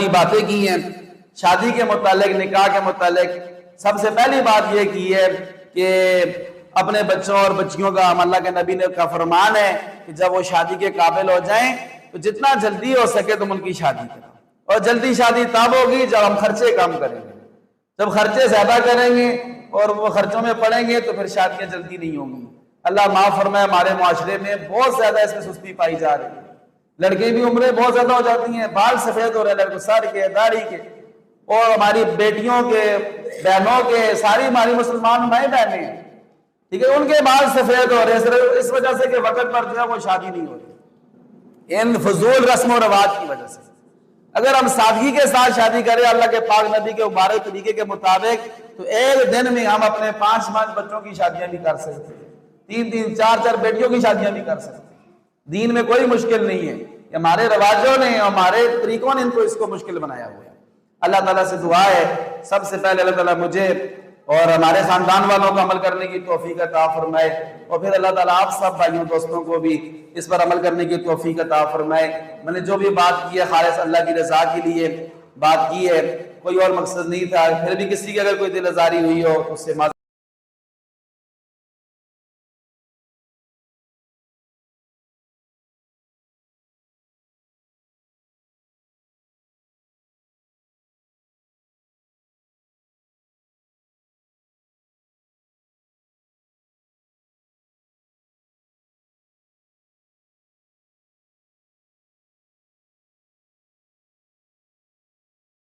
بڑی باتیں کی ہیں شادی کے متعلق، نکاح کے متعلق۔ سب سے پہلی بات یہ کی ہے کہ اپنے بچوں اور بچیوں کا اللہ کے نبی نے کا فرمان ہے کہ جب وہ شادی کے قابل ہو جائیں تو جتنا جلدی ہو سکے تم ان کی شادی کرو، اور جلدی شادی تب ہوگی جب ہم خرچے کم کریں گے۔ جب خرچے زیادہ کریں گے اور وہ خرچوں میں پڑیں گے تو پھر شادیاں جلدی نہیں ہوں گی۔ اللہ معاف فرمائے، ہمارے معاشرے میں بہت زیادہ اس میں سستی پائی جا رہی ہے۔ لڑکے بھی عمریں بہت زیادہ ہو جاتی ہیں، بال سفید ہو رہے ہیں لڑکوں، سر کے، داڑھی کے، اور ہماری بیٹیوں کے، بہنوں کے، ساری ہماری مسلمان مائیں بہنیں ہیں، ٹھیک ہے، ان کے بال سفید ہو رہے ہیں اس وجہ سے کہ وقت پر جو ہے وہ شادی نہیں ہو رہی، ان فضول رسم و رواج کی وجہ سے۔ اگر ہم سادگی کے ساتھ شادی کریں اللہ کے پاک نبی کے مبارک طریقے کے مطابق تو ایک دن میں ہم اپنے 5 بچوں کی شادیاں بھی کر سکتے ہیں، 3 4 بیٹیوں کی شادیاں بھی کر سکتے ہیں۔ دین میں کوئی مشکل نہیں ہے، ہمارے رواجوں نے، ہمارے طریقوں نے اس کو مشکل بنایا ہوا ہے۔ اللہ تعالیٰ سے دعا ہے سب سے پہلے اللہ تعالیٰ مجھے اور ہمارے خاندان والوں کو عمل کرنے کی توفیق عطا فرمائے، اور پھر اللہ تعالیٰ آپ سب بھائیوں دوستوں کو بھی اس پر عمل کرنے کی توفیق عطا فرمائے۔ میں نے جو بھی بات کی ہے خالص اللہ کی رضا کے لیے بات کی ہے، کوئی اور مقصد نہیں تھا۔ پھر بھی کسی کی اگر کوئی دل آزاری ہوئی ہو تو اس سے معذرت